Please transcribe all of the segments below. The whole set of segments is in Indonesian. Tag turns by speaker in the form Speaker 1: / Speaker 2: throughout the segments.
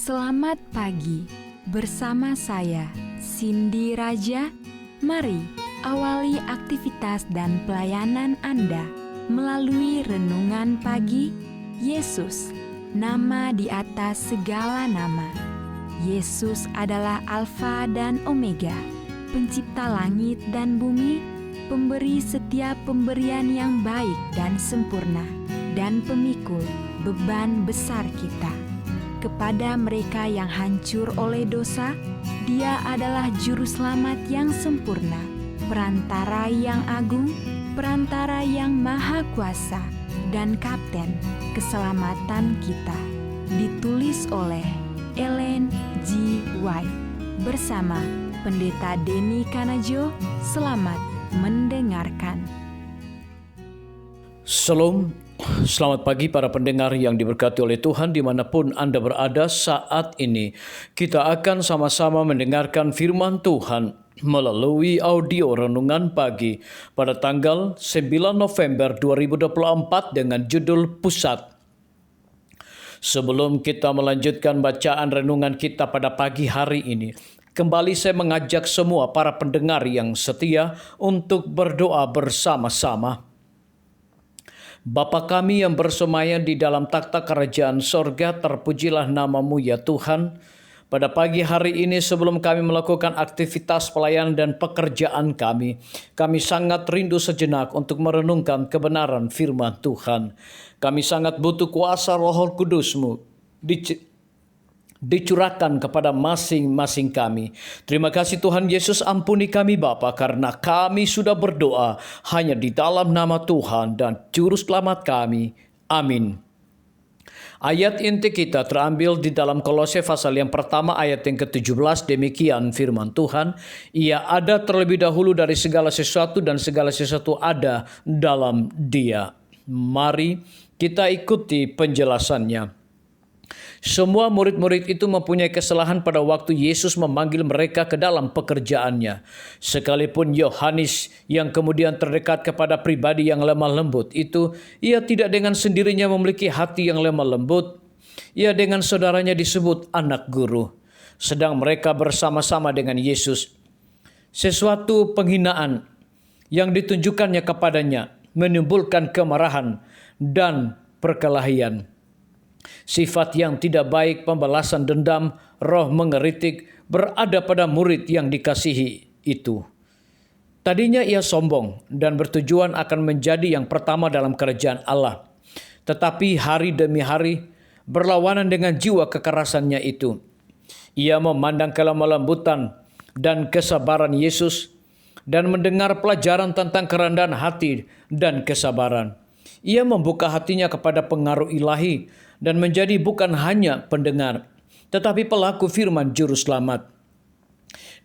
Speaker 1: Selamat pagi, bersama saya Cindy Raja. Mari awali aktivitas dan pelayanan Anda melalui renungan pagi. Yesus, nama di atas segala nama. Yesus adalah Alfa dan Omega, pencipta langit dan bumi, pemberi setiap pemberian yang baik dan sempurna, dan pemikul beban besar kita. Kepada mereka yang hancur oleh dosa, Dia adalah juru selamat yang sempurna, perantara yang agung, perantara yang maha kuasa, dan kapten keselamatan kita. Ditulis oleh Ellen G. White bersama Pendeta Denny Kanajo. Selamat mendengarkan.
Speaker 2: Shalom, selamat pagi para pendengar yang diberkati oleh Tuhan dimanapun Anda berada saat ini. Kita akan sama-sama mendengarkan firman Tuhan melalui audio renungan pagi pada tanggal 9 November 2024 dengan judul Pusat. Sebelum kita melanjutkan bacaan renungan kita pada pagi hari ini, kembali saya mengajak semua para pendengar yang setia untuk berdoa bersama-sama. Bapa kami yang bersemayam di dalam takhta kerajaan sorga, terpujilah nama-Mu ya Tuhan. Pada pagi hari ini sebelum kami melakukan aktivitas pelayanan dan pekerjaan kami sangat rindu sejenak untuk merenungkan kebenaran firman Tuhan. Kami sangat butuh kuasa Roh Kudus-Mu dicurahkan kepada masing-masing kami. Terima kasih Tuhan Yesus, ampuni kami Bapa, karena kami sudah berdoa hanya di dalam nama Tuhan dan Juru Selamat kami. Amin. Ayat inti kita terambil di dalam Kolose pasal yang pertama ayat yang ke-17. Demikian firman Tuhan, Ia ada terlebih dahulu dari segala sesuatu dan segala sesuatu ada dalam Dia. Mari kita ikuti penjelasannya. Semua murid-murid itu mempunyai kesalahan pada waktu Yesus memanggil mereka ke dalam pekerjaannya. Sekalipun Yohanes yang kemudian terdekat kepada pribadi yang lemah lembut itu, ia tidak dengan sendirinya memiliki hati yang lemah lembut. Ia dengan saudaranya disebut anak guru. Sedang mereka bersama-sama dengan Yesus. Sesuatu penghinaan yang ditunjukkannya kepadanya menimbulkan kemarahan dan perkelahian. Sifat yang tidak baik, pembalasan dendam, roh mengeritik berada pada murid yang dikasihi itu. Tadinya ia sombong dan bertujuan akan menjadi yang pertama dalam kerajaan Allah. Tetapi hari demi hari berlawanan dengan jiwa kekerasannya itu. Ia memandang kelemah lembutan dan kesabaran Yesus dan mendengar pelajaran tentang kerendahan hati dan kesabaran. Ia membuka hatinya kepada pengaruh ilahi dan menjadi bukan hanya pendengar, tetapi pelaku firman Juru Selamat.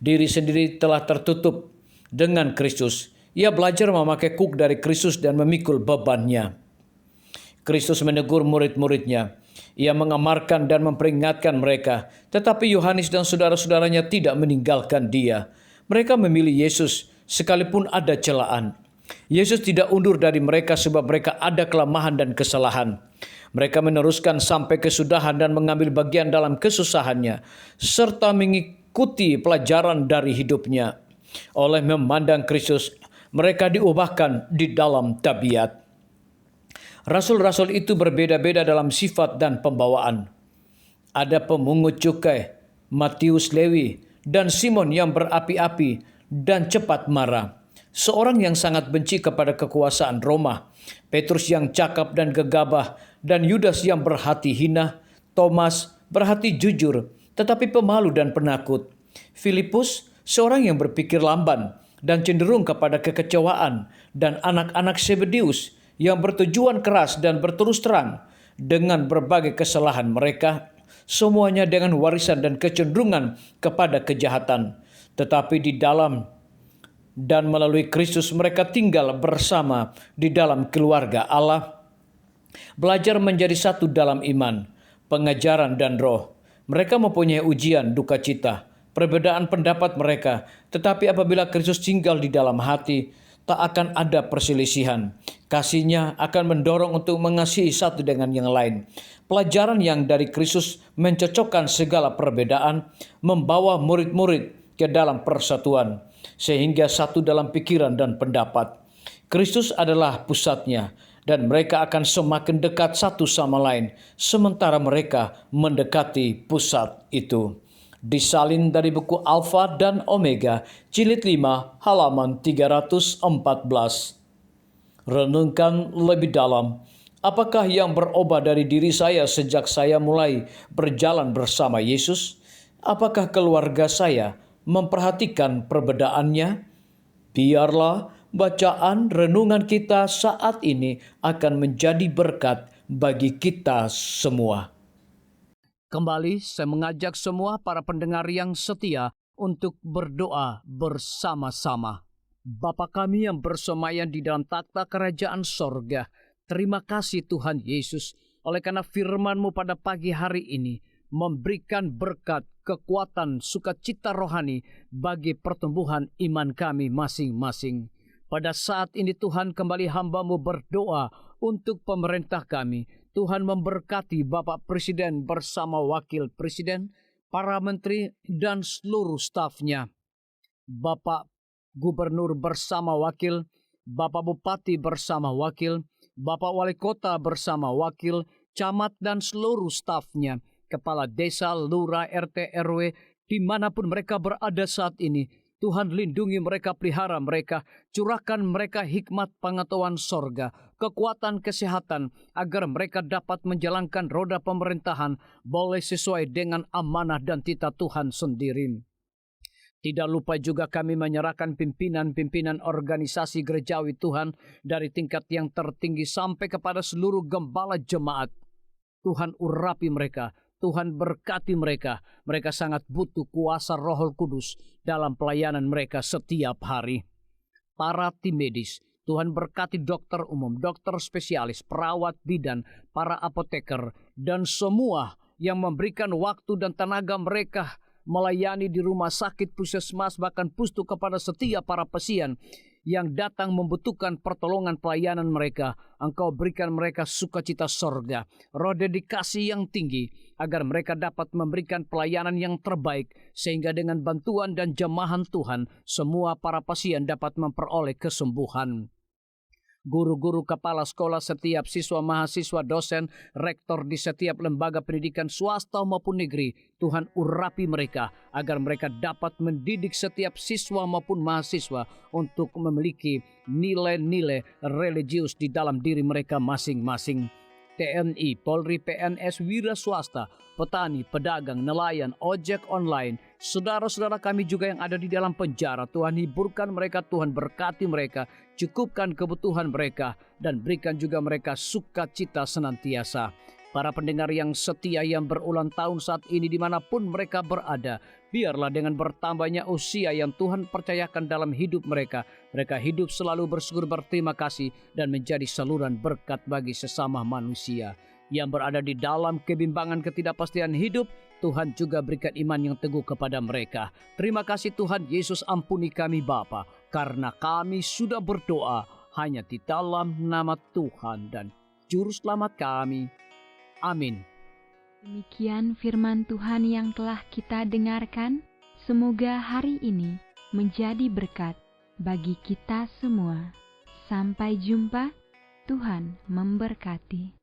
Speaker 2: Diri sendiri telah tertutup dengan Kristus. Ia belajar memakai kuk dari Kristus dan memikul bebannya. Kristus menegur murid-muridnya. Ia mengamarkan dan memperingatkan mereka, tetapi Yohanes dan saudara-saudaranya tidak meninggalkan dia. Mereka memilih Yesus sekalipun ada celaan. Yesus tidak undur dari mereka sebab mereka ada kelemahan dan kesalahan. Mereka meneruskan sampai kesudahan dan mengambil bagian dalam kesusahannya, serta mengikuti pelajaran dari hidupnya. Oleh memandang Kristus, mereka diubahkan di dalam tabiat. Rasul-rasul itu berbeda-beda dalam sifat dan pembawaan. Ada pemungut cukai, Matius Lewi, dan Simon yang berapi-api dan cepat marah. Seorang yang sangat benci kepada kekuasaan Roma, Petrus yang cakap dan gegabah, dan Yudas yang berhati hina, Thomas berhati jujur, tetapi pemalu dan penakut, Filipus seorang yang berpikir lamban dan cenderung kepada kekecewaan, dan anak-anak Zebedeus yang bertujuan keras dan berterus terang dengan berbagai kesalahan mereka, semuanya dengan warisan dan kecenderungan kepada kejahatan. Tetapi di dalam dan melalui Kristus mereka tinggal bersama di dalam keluarga Allah, belajar menjadi satu dalam iman, pengajaran dan roh. Mereka mempunyai ujian, duka cita, perbedaan pendapat mereka, tetapi apabila Kristus tinggal di dalam hati, tak akan ada perselisihan. Kasih-Nya akan mendorong untuk mengasihi satu dengan yang lain. Pelajaran yang dari Kristus mencocokkan segala perbedaan, membawa murid-murid ke dalam persatuan, sehingga satu dalam pikiran dan pendapat. Kristus adalah pusatnya, dan mereka akan semakin dekat satu sama lain, sementara mereka mendekati pusat itu. Disalin dari buku Alfa dan Omega, jilid 5, halaman 314. Renungkan lebih dalam, apakah yang berubah dari diri saya sejak saya mulai berjalan bersama Yesus? Apakah keluarga saya memperhatikan perbedaannya? Biarlah bacaan renungan kita saat ini akan menjadi berkat bagi kita semua. Kembali saya mengajak semua para pendengar yang setia untuk berdoa bersama-sama. Bapa kami yang bersemayam di dalam takhta kerajaan sorga, terima kasih Tuhan Yesus oleh karena firman-Mu pada pagi hari ini memberikan berkat, kekuatan, sukacita rohani bagi pertumbuhan iman kami masing-masing. Pada saat ini Tuhan kembali hamba-Mu berdoa untuk pemerintah kami. Tuhan memberkati Bapak Presiden bersama Wakil Presiden, para menteri dan seluruh stafnya. Bapak Gubernur bersama Wakil, Bapak Bupati bersama Wakil, Bapak Wali Kota bersama Wakil, Camat dan seluruh stafnya, Kepala Desa, Lurah, RT, RW, dimanapun mereka berada saat ini. Tuhan lindungi mereka, pelihara mereka, curahkan mereka hikmat pengetahuan sorga, kekuatan kesehatan, agar mereka dapat menjalankan roda pemerintahan boleh sesuai dengan amanah dan titah Tuhan sendiri. Tidak lupa juga kami menyerahkan pimpinan-pimpinan organisasi gerejawi Tuhan dari tingkat yang tertinggi sampai kepada seluruh gembala jemaat. Tuhan urapi mereka. Tuhan berkati mereka. Mereka sangat butuh kuasa Roh Kudus dalam pelayanan mereka setiap hari. Para tim medis, Tuhan berkati dokter umum, dokter spesialis, perawat bidan, para apoteker, dan semua yang memberikan waktu dan tenaga mereka melayani di rumah sakit, puskesmas, bahkan pustu kepada setiap para pasien yang datang membutuhkan pertolongan pelayanan mereka. Engkau berikan mereka sukacita sorga, roh dedikasi yang tinggi, agar mereka dapat memberikan pelayanan yang terbaik, sehingga dengan bantuan dan jamahan Tuhan, semua para pasien dapat memperoleh kesembuhan. Guru-guru, kepala sekolah, setiap siswa, mahasiswa, dosen, rektor di setiap lembaga pendidikan swasta maupun negeri, Tuhan urapi mereka agar mereka dapat mendidik setiap siswa maupun mahasiswa untuk memiliki nilai-nilai religius di dalam diri mereka masing-masing. TNI, Polri, PNS, wira swasta, petani, pedagang, nelayan, ojek online, saudara-saudara kami juga yang ada di dalam penjara, Tuhan hiburkan mereka, Tuhan berkati mereka, cukupkan kebutuhan mereka, dan berikan juga mereka sukacita senantiasa. Para pendengar yang setia yang berulang tahun saat ini dimanapun mereka berada, biarlah dengan bertambahnya usia yang Tuhan percayakan dalam hidup mereka, mereka hidup selalu bersyukur, berterima kasih, dan menjadi saluran berkat bagi sesama manusia. Yang berada di dalam kebimbangan ketidakpastian hidup, Tuhan juga berikan iman yang teguh kepada mereka. Terima kasih Tuhan Yesus, ampuni kami Bapa, karena kami sudah berdoa hanya di dalam nama Tuhan dan Juru Selamat kami. Amin.
Speaker 1: Demikian firman Tuhan yang telah kita dengarkan. Semoga hari ini menjadi berkat bagi kita semua. Sampai jumpa. Tuhan memberkati.